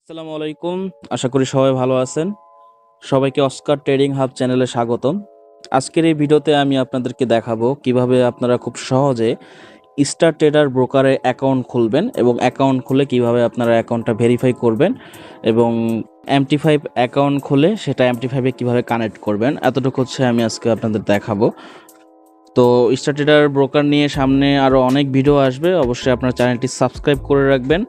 আসসালামু আলাইকুম। আশা করি সবাই ভালো আছেন। সবাইকে অস্কার ট্রেডিং হাব চ্যানেলে স্বাগতম। আজকের এই ভিডিওতে আমি আপনাদেরকে দেখাবো কিভাবে আপনারা খুব সহজে স্টার ট্রেডার ব্রোকারে অ্যাকাউন্ট খুলবেন এবং অ্যাকাউন্ট খুলে কিভাবে আপনারা অ্যাকাউন্টটা ভেরিফাই করবেন এবং MT5 অ্যাকাউন্ট খুলে সেটা MT5 এ কিভাবে কানেক্ট করবেন, এতটুকু হচ্ছে আমি আজকে আপনাদের দেখাবো। তো স্টার ট্রেডার ব্রোকার নিয়ে সামনে আরও অনেক ভিডিও আসবে, অবশ্যই আপনার চ্যানেলটি সাবস্ক্রাইব করে রাখবেন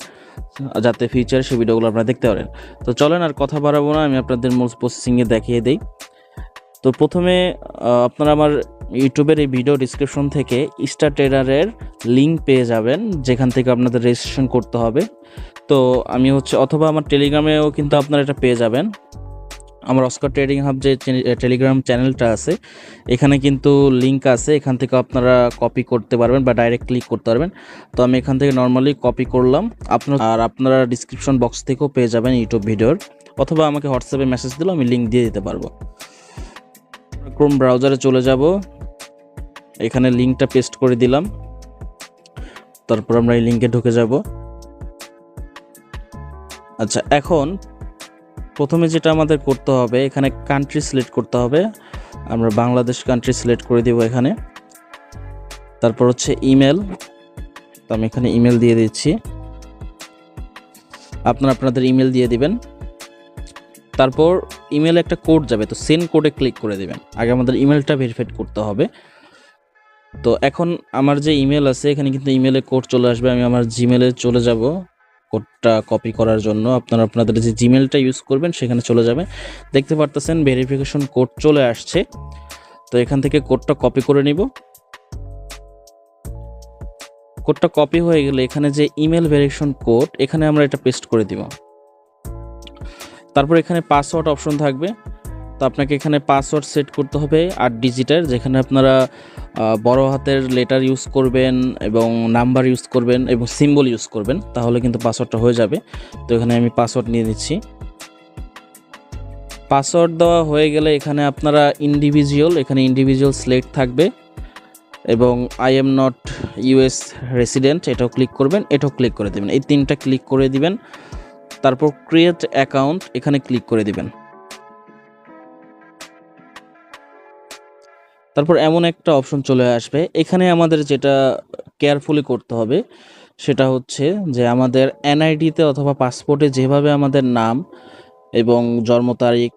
যাতে ফিউচারে সেই ভিডিওগুলো আপনারা দেখতে পারেন। তো চলেন আর কথা বাড়াবো না, আমি আপনাদের মূল প্রসেসিংয়ে দেখিয়ে দিই। তো প্রথমে আপনারা আমার ইউটিউবের এই ভিডিও ডিসক্রিপশন থেকে স্টার ট্রেডারের লিঙ্ক পেয়ে যাবেন, যেখান থেকে আপনাদের রেজিস্ট্রেশন করতে হবে। তো আমি অথবা আমার টেলিগ্রামেও কিন্তু আপনারা এটা পেয়ে যাবেন। আমার অস্কার ট্রেডিং হাব যে টেলিগ্রাম চ্যানেলটা আছে, এখানে কিন্তু লিঙ্ক আছে, এখান থেকে আপনারা কপি করতে পারবেন বা ডাইরেক্ট ক্লিক করতে পারবেন। তো আমি এখান থেকে নর্মালি কপি করলাম, আপনারা ডিসক্রিপশন বক্স থেকেও পেয়ে যাবেন ইউটিউব ভিডিওর, অথবা আমাকে হোয়াটসঅ্যাপে মেসেজ দিলেও আমি লিঙ্ক দিয়ে দিতে পারবো। ক্রোম ব্রাউজারে চলে যাব, এখানে লিঙ্কটা পেস্ট করে দিলাম, তারপর আমরা এই লিঙ্কে ঢুকে যাব। আচ্ছা, এখন প্রথমে যেটা আমাদের করতে হবে, এখানে কান্ট্রি সিলেক্ট করতে হবে। আমরা বাংলাদেশ কান্ট্রি সিলেক্ট করে দেব এখানে। তারপর হচ্ছে ইমেল, তো আমি এখানে ইমেল দিয়ে দিচ্ছি, আপনারা আপনাদের ইমেল দিয়ে দিবেন। তারপর ইমেলে একটা কোড যাবে, তো সেন্ড কোডে ক্লিক করে দিবেন। আগে আমাদের ইমেলটা ভেরিফাইড করতে হবে। তো এখন আমার যে ইমেল আছে, এখানে কিন্তু ইমেলে কোড চলে আসবে। আমি আমার জিমেলে চলে যাব কোডটা কপি করার জন্য। আপনারা আপনাদের যে জিমেলটা ইউজ করবেন সেখানে চলে যাবে। দেখতে পারতেছেন ভেরিফিকেশন কোড চলে আসছে। তো এখান থেকে কোডটা কপি করে নিব। কোডটা কপি হয়ে গেলে এখানে যে ইমেল ভেরিফিকেশন কোড, এখানে আমরা এটা পেস্ট করে দিব। তারপর এখানে পাসওয়ার্ড অপশন থাকবে, তো আপনাকে এখানে পাসওয়ার্ড সেট করতে হবে 8 ডিজিটের, যেখানে আপনারা বড় হাতের লেটার ইউজ করবেন এবং নাম্বার ইউজ করবেন এবং সিম্বল ইউজ করবেন, তাহলে কিন্তু পাসওয়ার্ডটা হয়ে যাবে। তো এখানে আমি পাসওয়ার্ড নিয়ে নিচ্ছি। পাসওয়ার্ড দেওয়া হয়ে গেলে এখানে আপনারা এখানে ইন্ডিভিজুয়াল সিলেক্ট থাকবে এবং I am not US resident, এটাও ক্লিক করবেন, এটাও ক্লিক করে দেবেন। এই তিনটা ক্লিক করে দিবেন। তারপর ক্রিয়েট অ্যাকাউন্ট, এখানে ক্লিক করে দিবেন। তারপর এমন একটা অপশন চলে আসবে, এখানে আমাদের যেটা কেয়ারফুলি করতে হবে সেটা হচ্ছে যে আমাদের এনআইডিতে অথবা পাসপোর্টে যেভাবে আমাদের নাম এবং জন্ম তারিখ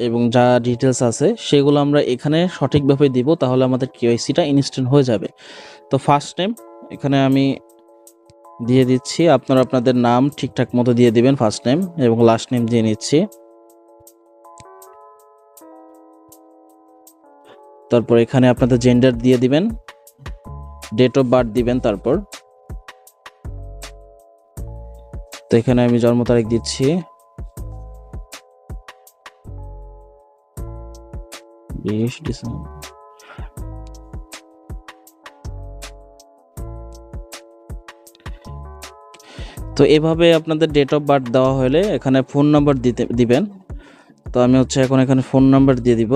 এবং যা ডিটেলস আছে সেগুলো আমরা এখানে সঠিকভাবে দিব, তাহলে আমাদের কেওয়াইসিটা ইনস্ট্যান্ট হয়ে যাবে। তো ফার্স্ট নেম এখানে আমি দিয়ে দিচ্ছি, আপনারা আপনাদের নাম ঠিকঠাক মতো দিয়ে দিবেন, ফার্স্ট নেম, এবং লাস্ট নেম দিয়ে নিচ্ছি। তারপর এখানে আপনাদের জেন্ডার দিয়ে দিবেন, ডেট অফ বার্থ দিবেন। তারপর তো এখানে আমি জন্ম তারিখ দিচ্ছি 20 ডিসেম্বর। তো এভাবে আপনাদের ডেট অফ বার্থ দেওয়া হলে এখানে ফোন নাম্বার দিবেন। তো আমি এখন এখানে ফোন নাম্বার দিয়ে দিব।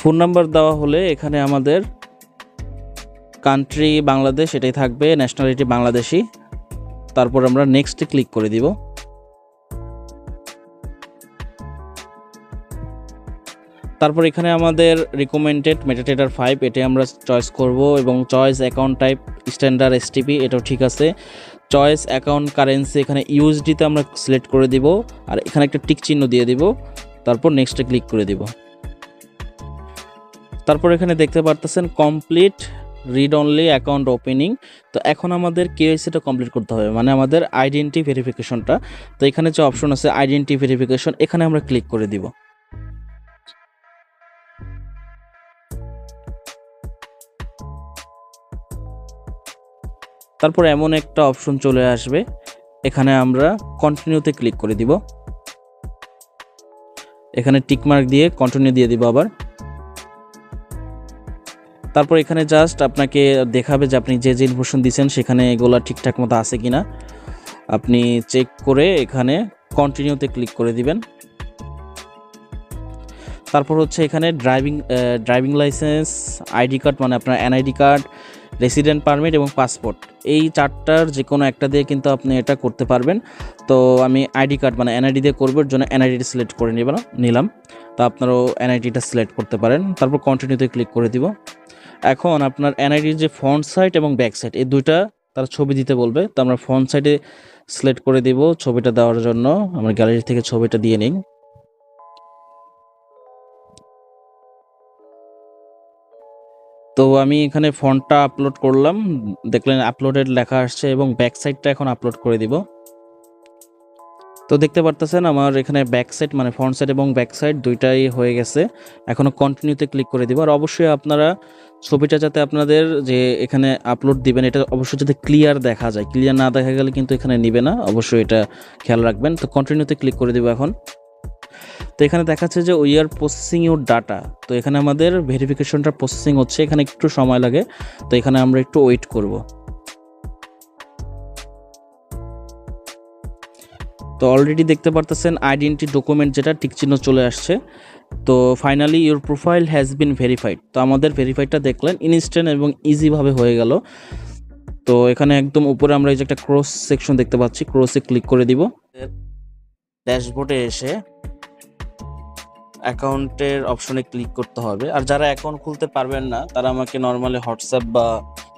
ফোন নাম্বার দেওয়া হলে এখানে আমাদের কান্ট্রি বাংলাদেশ এটাই থাকবে, ন্যাশনালিটি বাংলাদেশি। তারপর আমরা নেক্সটে ক্লিক করে দিব। তারপর এখানে আমাদের রিকমেন্ডেড মেটাডেটার 5 এটাই আমরা চয়েস করব, এবং choice account type standard STP, এটাও ঠিক আছে। চয়েস অ্যাকাউন্ট কারেন্সি এখানে ইউএসডিতে আমরা সিলেক্ট করে দিব, আর এখানে একটা টিক চিহ্ন দিয়ে দিব। তারপর নেক্সটে ক্লিক করে দিব। তারপর এখানে দেখতে পারতেছেন complete read only account opening. তো এখন আমাদের কেওয়াইসিটা কমপ্লিট করতে হবে, মানে আমাদের আইডেন্টি ভেরিফিকেশনটা। তো এখানে যে অপশন আছে আইডেন্টি ভেরিফিকেশন, এখানে আমরা ক্লিক করে দিব। তারপর এমন একটা অপশন চলে আসবে, এখানে আমরা কন্টিনিউতে ক্লিক করে দিব। এখানে টিকমার্ক দিয়ে কন্টিনিউ দিয়ে দিব আবার। তারপর এখানে জাস্ট আপনাকে দেখাবে যে আপনি যে ইনফরমেশন দিয়েছেন সেখানে এগুলো ঠিকঠাক মতো আছে কিনা, আপনি চেক করে এখানে কন্টিনিউতে ক্লিক করে দিবেন। তারপর হচ্ছে এখানে ড্রাইভিং লাইসেন্স, আইডি কার্ড মানে আপনার এনআইডি কার্ড, রেসিডেন্ট পারমিট এবং পাসপোর্ট, এই চারটার যে কোনো একটা দিয়ে কিন্তু আপনি এটা করতে পারবেন। তো আমি আইডি কার্ড মানে এনআইডি দিয়ে করবো, এর জন্য এনআইডিটা সিলেক্ট করে নিলাম। তো আপনারাও এনআইডিটা সিলেক্ট করতে পারেন। তারপর কন্টিনিউতে ক্লিক করে দিব। এখন আপনার এনআইডির যে ফ্রন্ট সাইড এবং ব্যাক সাইড এই দুইটা তারা ছবি দিতে বলবে। তো আমরা ফ্রন্ট সাইডে সিলেক্ট করে দিব ছবিটা দেওয়ার জন্য। আমরা গ্যালারি থেকে ছবিটা দিয়ে নিই। তো আমি এখানে ফন্টটা আপলোড করলাম, দেখলেন আপলোডেড লেখা আসছে, এবং ব্যাক সাইডটা এখন আপলোড করে দিব। তো দেখতে পারতেছেন আমার এখানে ব্যাক সাইড মানে ফ্রন্ট সাইড এবং ব্যাক সাইড দুইটাই হয়ে গেছে। এখনো কন্টিনিউতে ক্লিক করে দিব। আর অবশ্যই আপনারা ছবিটা যাতে আপনাদের যে এখানে আপলোড দিবেন এটা অবশ্যই যাতে ক্লিয়ার দেখা যায়, ক্লিয়ার না দেখা গেলে কিন্তু এখানে নিবে না, অবশ্যই এটা খেয়াল রাখবেন। তো কন্টিনিউতে ক্লিক করে দিব এখন। তো এখানে দেখাচ্ছে যে we are processing your data. তো এখানে আমাদের ভেরিফিকেশনটা প্রসেসিং হচ্ছে, এখানে একটু সময় লাগে। তো এখানে আমরা একটু ওয়েট করব। তো অলরেডি দেখতে পারতেছেন আইডেন্টি ডকুমেন্ট যেটা টিক চিহ্ন চলে আসছে। তো finally your profile has been verified. তো আমাদের ভেরিফাইডটা দেখলেন ইনস্ট্যান্ট এবং ইজিভাবে হয়ে গেল। তো এখানে একদম উপরে আমরা এই যে একটা ক্রস সেকশন দেখতে পাচ্ছি, ক্রসে ক্লিক করে দিব। ড্যাশবোর্ডে এসে অ্যাকাউন্টের অপশনে ক্লিক করতে হবে। আর যারা অ্যাকাউন্ট খুলতে পারবেন না তারা আমাকে নর্মালি হোয়াটসঅ্যাপ বা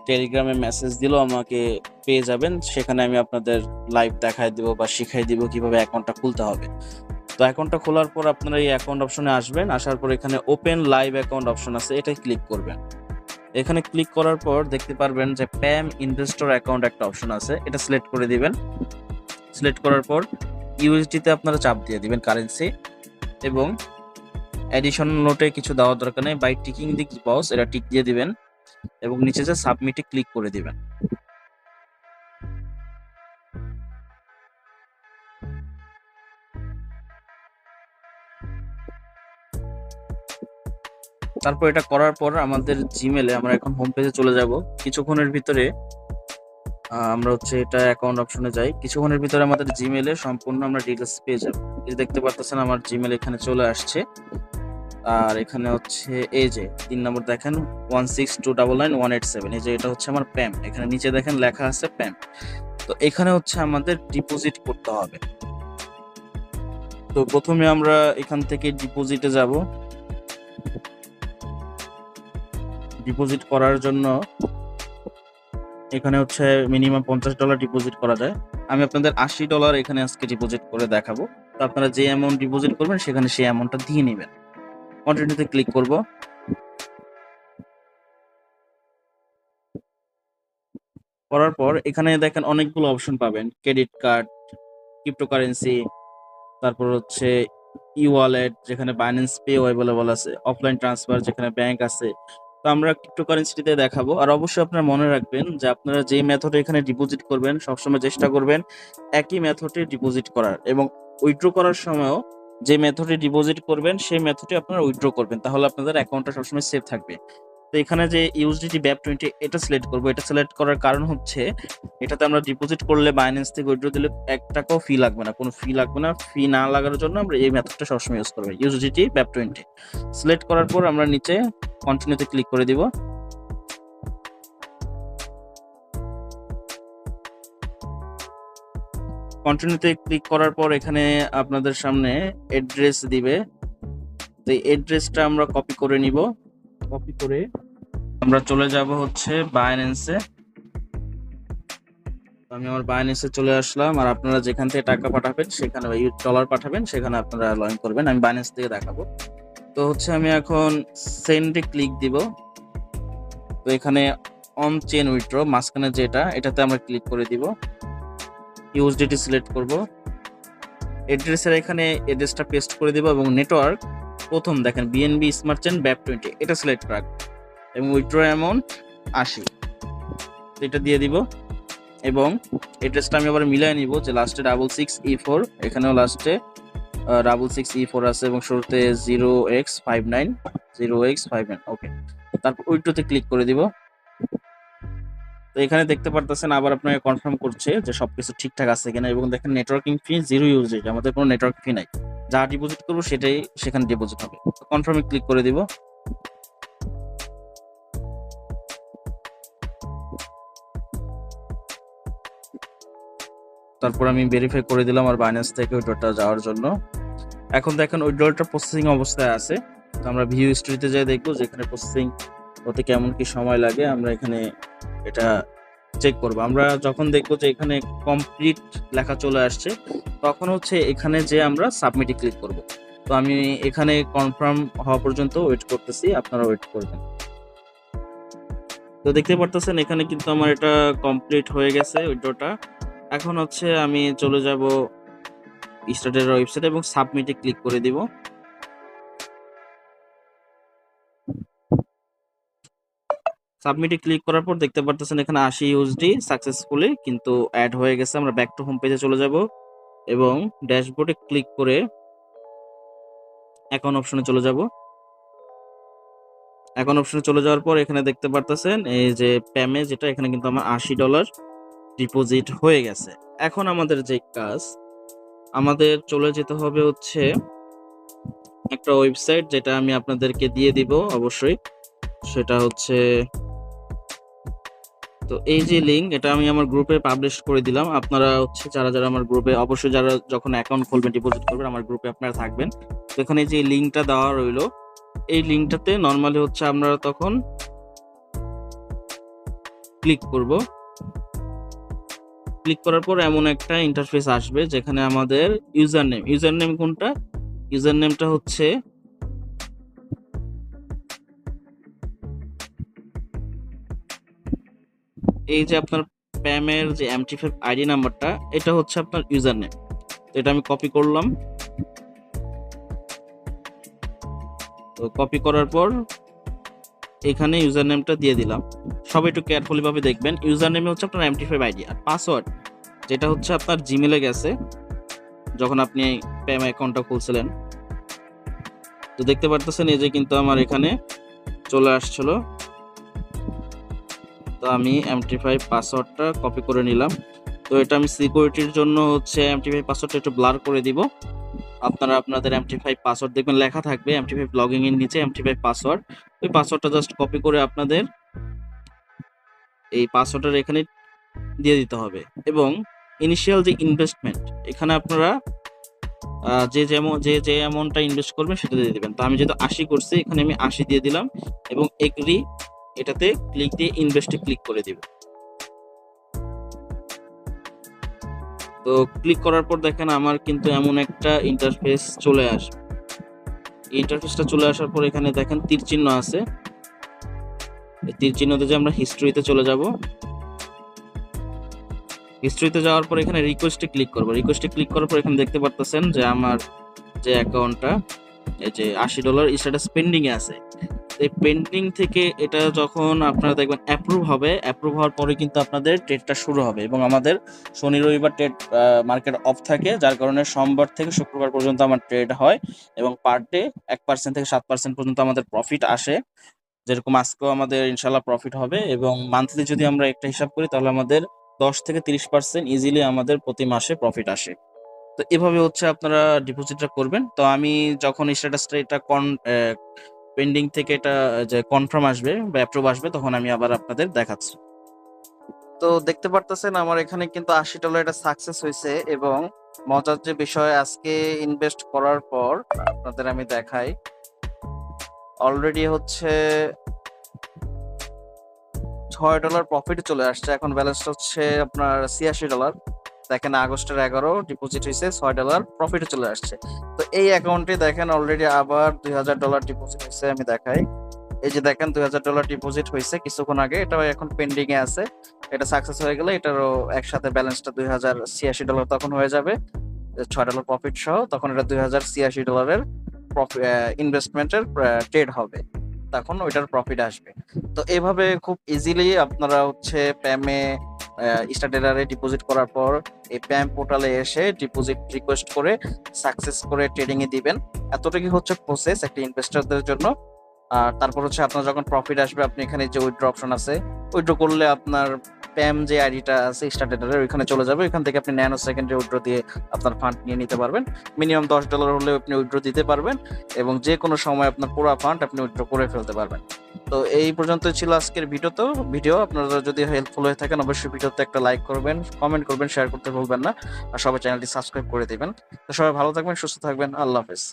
টেলিগ্রামে মেসেজ দিলেও আমাকে পেয়ে যাবেন। সেখানে আমি আপনাদের লাইভ দেখাই দিব বা শিখাই দিব কিভাবে অ্যাকাউন্টটা খুলতে হবে। তো অ্যাকাউন্টটা খোলার পর আপনারা এই অ্যাকাউন্ট অপশনে আসবেন। আসার পর এখানে ওপেন লাইভ অ্যাকাউন্ট অপশন আছে, এটাই ক্লিক করবেন। এখানে ক্লিক করার পর দেখতে পারবেন যে প্যাম ইনভেস্টর অ্যাকাউন্ট একটা অপশন আছে, এটা সিলেক্ট করে দিবেন। সিলেক্ট করার পর ইউএসডিতে আপনারা চাপ দিয়ে দিবেন কারেন্সি, এবং অ্যাডিশনাল নোটে কিছু দেওয়ার দরকার নেই, বাই টিকিং দি বক্স এটা টিক দিয়ে দিবেন, এবং নিচে যে সাবমিটে ক্লিক করে দিবেন। তারপর এটা করার পর আমাদের জিমেলে আমরা এখন হোম পেজে চলে যাব। কিছুক্ষণের ভিতরে আমরা হচ্ছে এটা অ্যাকাউন্ট অপশনে যাই। কিছুক্ষণের ভিতরে আমাদের জিমেলে সম্পূর্ণ আমরা ডিটেলস পেয়ে যাব। এই দেখতে পারতেছেন আমার জিমেল এখানে চলে আসছে। আর এখানে হচ্ছে এই যে 3 নম্বর দেখেন 162999187, এই যে এটা হচ্ছে আমার প্যাম। এখানে নিচে দেখেন লেখা আছে প্যাম। তো এখানে হচ্ছে আমাদের ডিপোজিট করতে হবে। তো প্রথমে আমরা এখান থেকে ডিপোজিটে যাব। ডিপোজিট করার জন্য এখানে হচ্ছে মিনিমাম $50 ডিপোজিট করা যায়। আমি আপনাদের $80 এখানে আজকে ডিপোজিট করে দেখাবো। তো আপনারা যে অ্যামাউন্ট ডিপোজিট করবেন সেখানে সেই অ্যামাউন্টটা দিয়ে নেবেন। কন্টিনিউতে ক্লিক করব। করার পর এখানে দেখেন অনেকগুলো অপশন পাবেন, ক্রেডিট কার্ড, ক্রিপ্টোকারেন্সি, তারপর হচ্ছে ই ওয়ালেট যেখানে বাইন্যান্স পে অ্যাভেলেবল আছে, অফলাইন ট্রান্সফার যেখানে ব্যাংক আছে। তো আমরা ক্রিপ্টোকারেন্সিতে দেখাবো। আর অবশ্যই আপনারা মনে রাখবেন যে আপনারা যে মেথডে এখানে ডিপোজিট করবেন সবসময় চেষ্টা করবেন একই মেথডে ডিপোজিট করার, এবং উইথড্র করার সময়ও যে মেথডে ডিপোজিট করবেন সেই মেথডে আপনারা উইথড্র করবেন, তাহলে আপনাদের অ্যাকাউন্টটা সবসময় সেফ থাকবে। তো এখানে যে ইউএসডিটি BAP20 এটা সিলেক্ট করব। এটা সিলেক্ট করার কারণ হচ্ছে এটাতে আমরা ডিপোজিট করলে বাইন্যান্স থেকে উইথড্র দিলে 1 টাকাও ফি লাগবে না, কোনো ফি লাগবে না। ফি না লাগার জন্য আমরা এই মেথডটা সবসময় ইউজ করব, ইউএসডিটি BAP20। সিলেক্ট করার পর আমরা নিচে কন্টিনিউতে ক্লিক করে দিব। কন্টিনিউতে ক্লিক করার পর এখানে আপনাদের সামনে অ্যাড্রেস দিবে। তো এই অ্যাড্রেসটা আমরা কপি করে নিব। কপি করে আমরা চলে যাব হচ্ছে বাইন্যান্সে। আমি আমার বাইন্যান্সে চলে আসলাম। আর আপনারা যেখান থেকে টাকা পাঠাবেন সেখানে ডলার পাঠাবেন সেখানে আপনারা লগ ইন করবেন। আমি বাইন্যান্স থেকে দেখাবো। তো হচ্ছে আমি এখন সেন্ডে ক্লিক দিব। তো এখানে অন চেন উইথড্র মাঝখানে যেটা এটাতে আমরা ক্লিক করে দিব। ইউএসডিটি সিলেক্ট করব। অ্যাড্রেসের এখানে অ্যাড্রেসটা পেস্ট করে দিব, এবং নেটওয়ার্ক প্রথম দেখেন বিএনবি স্মার্ট চেন BAP20 এটা সিলেক্ট রাখ, এবং উইথড্র অ্যামাউন্ট 80 এটা দিয়ে দিব। এবং অ্যাড্রেসটা আমি আবার মিলাই নিব যে লাস্টে 66E4, এখানেও লাস্টে 66E4 আছে, এবং শুরুতে 0x59 ওকে। তারপর উইথড্রতে ক্লিক করে দিব। তো এখানে দেখতে পারতেছেন আবার আপনাকে কনফার্ম করছে যে সবকিছু ঠিকঠাক আছে কিনা, এবং দেখেন নেটওয়ার্কিং ফি 0 ইউজেজ, আমাদের কোনো নেটওয়ার্ক ফি নাই। যা ডিপোজিট করবো সেটাই সেখানে ডিপোজিট হবে। কনফার্মে ক্লিক করে দিব। তারপর আমি ভেরিফাই করে দিলাম আর বাইন্যান্স থেকে উইথড্রটা যাওয়ার জন্য। এখন দেখেন উইথড্রটা প্রসেসিং অবস্থায় আছে। তো আমরা ভিউ হিস্ট্রিতে যাই দেখবো যেখানে প্রসেসিং হতে কেমন কি সময় লাগে, আমরা এখানে এটা চেক করবো। আমরা যখন দেখবো যে এখানে কমপ্লিট লেখা চলে আসছে, তখন হচ্ছে এখানে যে আমরা সাবমিটে ক্লিক করব। তো আমি এখানে কনফার্ম হওয়া পর্যন্ত ওয়েট করতেছি, আপনারা ওয়েট করবেন। তো দেখতে পারতেছেন এখানে কিন্তু আমার এটা কমপ্লিট হয়ে গেছে উইথড্রটা। এখন হচ্ছে আমি চলে যাব স্টার্টের ওয়েবসাইট এবং সাবমিটে ক্লিক করে দিব। সাবমিটে ক্লিক করার পর দেখতে পারতেছেন এখানে 80 ইউএসডি সাকসেসফুলি কিন্তু অ্যাড হয়ে গেছে। আমরা ব্যাক টু হোম পেজে চলে যাব এবং ড্যাশবোর্ডে ক্লিক করে অ্যাকাউন্ট অপশনে চলে যাব। অ্যাকাউন্ট অপশনে চলে যাওয়ার পর এখানে দেখতে পারতেছেন এই যে প্যামে যেটা, এখানে কিন্তু আমার $80 ডিপোজিট হয়ে গেছে। এখন আমাদের যে কাজ, আমাদের চলে যেতে হবে হচ্ছে একটা ওয়েবসাইট, যেটা আমি আপনাদেরকে দিয়ে দিব অবশ্যই। সেটা হচ্ছে, তো এই যে লিঙ্ক, এটা আমি আমার গ্রুপে পাবলিশ করে দিলাম। আপনারা হচ্ছে যারা যারা আমার গ্রুপে, অবশ্যই যারা যখন অ্যাকাউন্ট খুলবেন, ডিপোজিট করবেন, আমার গ্রুপে আপনারা থাকবেন। তো এখানে যে লিঙ্কটা দেওয়া রইলো, এই লিঙ্কটাতে নর্মালি হচ্ছে আমরা তখন ক্লিক করব। ক্লিক করার পর এমন একটা ইন্টারফেস আসবে যেখানে আমাদের ইউজার নেম কোনটা, ইউজার নেমটা হচ্ছে এই যে আপনার প্যামের যে MT5 আইডি নাম্বারটা, এটা হচ্ছে আপনার ইউজার নেম। তো এটা আমি কপি করলাম। তো কপি করার পর এখানে ইউজার নেমটা দিয়ে দিলাম। সবাই একটু কেয়ারফুলি ভাবে দেখবেন। ইউজার নেমে হচ্ছে আপনার MT5 আইডি, আর পাসওয়ার্ড যেটা হচ্ছে আপনার জিমেলে গেছে যখন আপনি প্যাম অ্যাকাউন্টটা খুলছিলেন। তো দেখতে পারতেছেন এই যে কিন্তু আমার এখানে চলে আসছিল। তো আমি MT5 পাসওয়ার্ডটা কপি করে নিলাম। তো এটা আমি সিকিউরিটির জন্য হচ্ছে MT5 পাসওয়ার্ডটা একটু ব্লার করে দিব। আপনারা আপনাদের MT5 পাসওয়ার্ড দেখবেন লেখা থাকবে MT5 লগইন এর নিচে MT5 পাসওয়ার্ড। ওই পাসওয়ার্ডটা জাস্ট কপি করে আপনাদের এই পাসওয়ার্ডের এখানে দিয়ে দিতে হবে। এবং ইনিশিয়াল যে ইনভেস্টমেন্ট, এখানে আপনারা যে অ্যামাউন্টটা ইনভেস্ট করবেন সেটা দিয়ে দিবেন। তো আমি যেহেতু 80 করছি, এখানে আমি 80 দিয়ে দিলাম এবং এগ্রি এটাতে ক্লিক দিয়ে ইনভেস্টে ক্লিক করে দিব। তো ক্লিক করার পর দেখেন আমার কিন্তু এমন একটা ইন্টারফেস চলে আসবে। ইন্টারফেসটা চলে আসার পর এখানে দেখেন তীর চিহ্ন আছে। এই তীর চিহ্নতে যে আমরা হিস্ট্রিতে চলে যাব। হিস্ট্রিতে যাওয়ার পর এখানে রিকোয়েস্টে ক্লিক করব। রিকোয়েস্টে ক্লিক করার পর এখানে দেখতে পারতেছেন যে আমার যে অ্যাকাউন্টটা, এই যে $80 স্ট্যাটাস পেন্ডিং এ আছে। এই পেন্ডিং থেকে এটা যখন আপনারা দেখবেন অ্যাপ্রুভ হবে, অ্যাপ্রুভ হওয়ার পরে কিন্তু আপনাদের ট্রেডটা শুরু হবে। এবং আমাদের শনি রবিবার ট্রেড মার্কেট অফ থাকে, যার কারণে সোমবার থেকে শুক্রবার পর্যন্ত আমার ট্রেড হয় এবং পার ডে 1% থেকে 7% পর্যন্ত আমাদের প্রফিট আসে। যেরকম আজকেও আমাদের ইনশাল্লাহ প্রফিট হবে। এবং মান্থলি যদি আমরা একটা হিসাব করি, তাহলে আমাদের 10 থেকে 30% ইজিলি আমাদের প্রতি মাসে প্রফিট আসে। তো এভাবে হচ্ছে আপনারা ডিপোজিটটা করবেন। তো আমি যখন স্ট্যাটাসটা এটা পেন্ডিং থেকে এটা যে কনফার্ম আসবে বা অ্যাপ্রুভ আসবে, তখন আমি আবার আপনাদের দেখাচ্ছি। তো দেখতে পারতেছেন আমার এখানে কিন্তু $80 এটা সাকসেস হয়েছে। এবং মজার যে বিষয়, আজকে ইনভেস্ট করার পর আপনাদের আমি দেখাই, অলরেডি হচ্ছে $6 প্রফিট চলে আসছে। এখন ব্যালেন্সটা হচ্ছে আপনার $86। দেখেন আগস্টের 11 ডিপোজিট হয়েছে, $6 প্রফিটে চলে আসছে। তো এই অ্যাকাউন্টে দেখেন অলরেডি আবার $2000 ডিপোজিট হয়েছে। আমি দেখাই, এই যে দেখেন $2000 ডিপোজিট হয়েছে কিছুক্ষণ আগে। এটা এখন পেন্ডিং এ আছে। এটা সাকসেস হয়ে গেলে এটারও একসাথে ব্যালেন্সটা $2086 তখন হয়ে যাবে, $6 প্রফিট সহ। তখন এটা $2086 ইনভেস্টমেন্টের ট্রেড হবে, তখন ওইটার প্রফিট আসবে। তো এইভাবে খুব ইজিলি আপনারা হচ্ছে প্যামে স্টার্টেডারে ডিপোজিট করার পর এই প্যাম পোর্টালে এসে ডিপোজিট রিকোয়েস্ট করে সাকসেস করে ট্রেডিং এ দিবেন। এতটুকুই হচ্ছে প্রসেস একটা ইনভেস্টরদের জন্য। আর তারপর হচ্ছে আপনার যখন প্রফিট আসবে, আপনি এখানে যে উইথড্র অপশন আছে, উইথড্র করলে আপনার স্প্যাম যে আইডিটা আছে স্টার ট্রেডারের ওইখানে চলে যাবে। ওইখান থেকে আপনি ন্যানো সেকেন্ডে উইথড্র দিয়ে আপনার ফান্ড নিয়ে নিতে পারবেন। মিনিমাম $10 হলেও আপনি উইথড্র দিতে পারবেন এবং যে কোনো সময় আপনার পুরো ফান্ড আপনি উইথড্র করে ফেলতে পারবেন। তো এই পর্যন্তই ছিল আজকের ভিডিও। আপনারা যদি হেল্পফুল হয়ে থাকেন অবশ্যই ভিডিওতে একটা লাইক করবেন, কমেন্ট করবেন, শেয়ার করতে ভুলবেন না, আর সবাই চ্যানেলটি সাবস্ক্রাইব করে দিবেন। তো সবাই ভালো থাকবেন, সুস্থ থাকবেন, আল্লাহ হাফেজ।